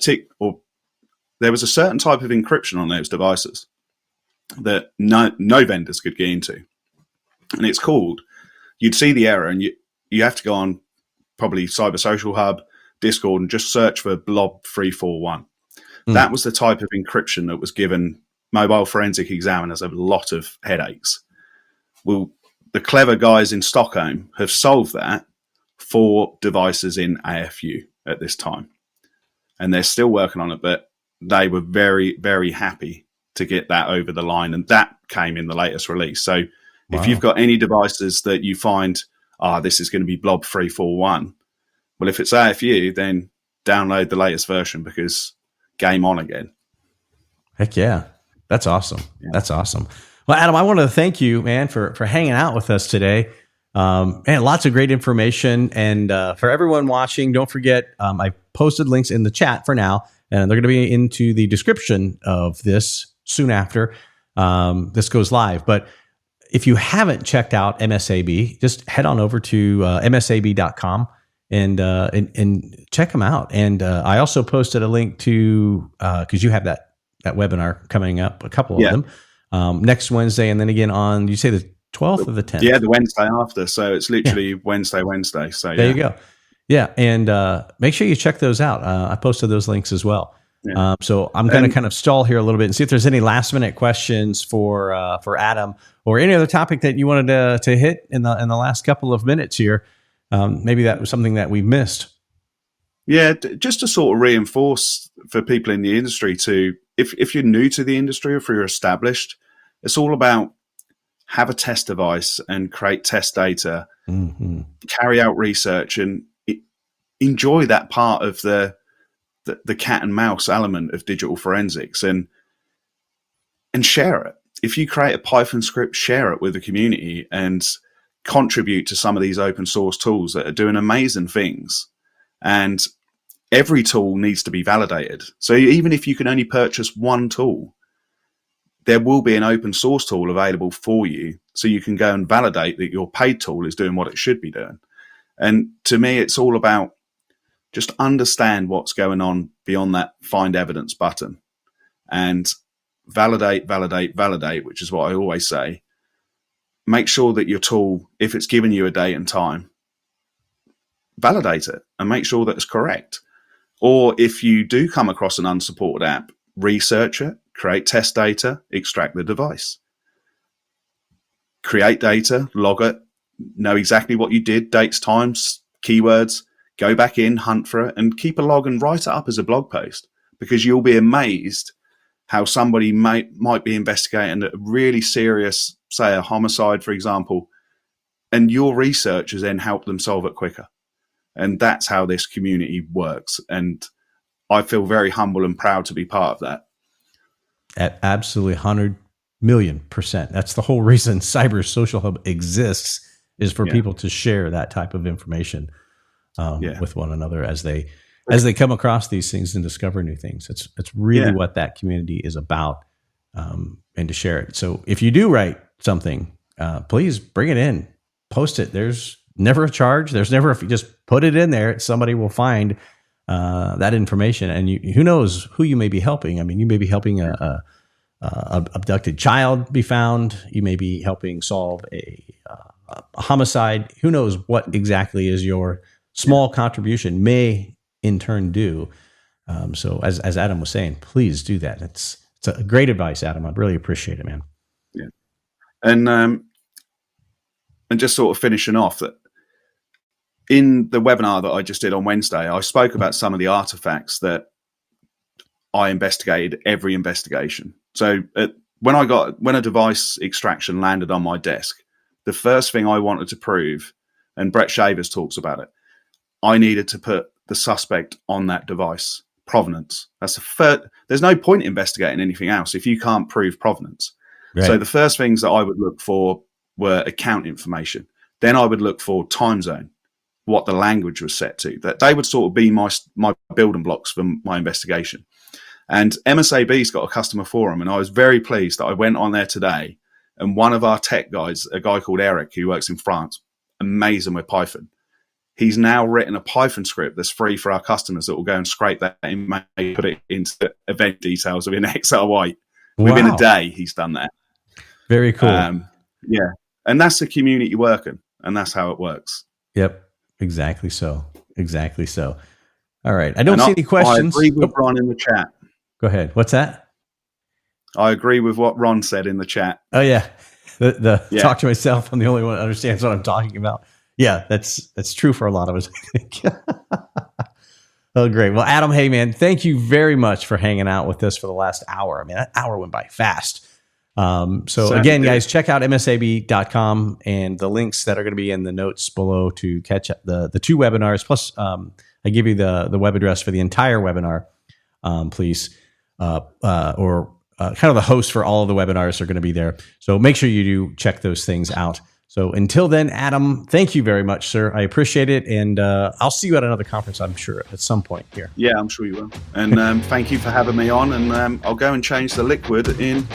there was a certain type of encryption on those devices that no vendors could get into. And it's called, you'd see the error and you have to go on probably Cyber Social Hub, Discord, and just search for blob 341. That was the type of encryption that was given mobile forensic examiners a lot of headaches. Well, the clever guys in Stockholm have solved that for devices in AFU at this time. And they're still working on it, but they were very, very happy to get that over the line. And that came in the latest release. So if you've got any devices that you find, this is going to be blob 341, well, if it's AFU, then download the latest version because game on again. Heck yeah. That's awesome. Yeah. That's awesome. Well, Adam, I want to thank you, man, for hanging out with us today. And lots of great information. And for everyone watching, don't forget, I posted links in the chat for now, and they're going to be into the description of this soon after this goes live. But if you haven't checked out MSAB, just head on over to msab.com and check them out. And I also posted a link to, because you have that webinar coming up, a couple of them. Next Wednesday, and then again on, you say the 12th or the 10th? Yeah, the Wednesday after. So it's literally Wednesday. So there you go. Yeah, and make sure you check those out. I posted those links as well. Yeah. So I'm going to kind of stall here a little bit and see if there's any last minute questions for Adam or any other topic that you wanted to hit in the last couple of minutes here. Maybe that was something that we missed. Yeah, just to sort of reinforce for people in the industry to, if you're new to the industry or if you're established, it's all about have a test device and create test data, carry out research, and enjoy that part of the cat and mouse element of digital forensics and share it. If you create a Python script, share it with the community and contribute to some of these open source tools that are doing amazing things. And every tool needs to be validated. So even if you can only purchase one tool, there will be an open source tool available for you so you can go and validate that your paid tool is doing what it should be doing. And to me, it's all about just understand what's going on beyond that find evidence button and validate, which is what I always say. Make sure that your tool, if it's giving you a date and time, validate it and make sure that it's correct. Or if you do come across an unsupported app, research it, create test data, extract the device. Create data, log it, know exactly what you did, dates, times, keywords, go back in, hunt for it, and keep a log and write it up as a blog post, because you'll be amazed how somebody might be investigating a really serious, say a homicide, for example, and your research has then helped them solve it quicker. And that's how this community works. And I feel very humble and proud to be part of that. Absolutely 100,000,000%. That's the whole reason Cyber Social Hub exists, is for people to share that type of information with one another as they come across these things and discover new things. It's really what that community is about, and to share it. So if you do write something, please bring it in, post it. There's never a charge. If you just put it in there, somebody will find that information, and who knows who you may be helping. I mean, you may be helping a abducted child be found. You may be helping solve a homicide. Who knows what exactly is your small contribution may in turn do. So as Adam was saying, please do that. It's a great advice, Adam. I'd really appreciate it, man. Yeah. And just sort of finishing off, that in the webinar that I just did on Wednesday, I spoke about some of the artifacts that I investigated every investigation. So when a device extraction landed on my desk, the first thing I wanted to prove, and Brett Shavers talks about it, I needed to put the suspect on that device, provenance. That's the first. There's no point investigating anything else if you can't prove provenance. Right. So the first things that I would look for were account information. Then I would look for time zone, what the language was set to. That they would sort of be my building blocks for my investigation. And MSAB's got a customer forum, and I was very pleased that I went on there today, and one of our tech guys, a guy called Eric, who works in France, amazing with Python. He's now written a Python script that's free for our customers that will go and scrape that and put it into event details within XRY. Within a day, he's done that. Very cool. Yeah. And that's the community working, and that's how it works. Yep. Exactly so. All right. I don't see any questions. I agree with Ron in the chat. Go ahead. What's that? I agree with what Ron said in the chat. Oh, yeah. Talk to myself. I'm the only one that understands what I'm talking about. Yeah, that's true for a lot of us, I think. Oh, great. Well, Adam, hey, man, thank you very much for hanging out with us for the last hour. I mean, that hour went by fast. So again, guys, check out msab.com and the links that are going to be in the notes below to catch the two webinars. Plus, I give you the web address for the entire webinar, please, or kind of the host for all of the webinars are going to be there. So make sure you do check those things out. So until then, Adam, thank you very much, sir. I appreciate it. And I'll see you at another conference, I'm sure, at some point here. Yeah, I'm sure you will. And thank you for having me on. And I'll go and change the liquid in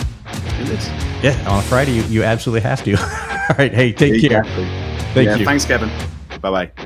this. Yeah, on a Friday, you absolutely have to. All right. Hey, take care. Thank you. Thanks, Kevin. Bye-bye.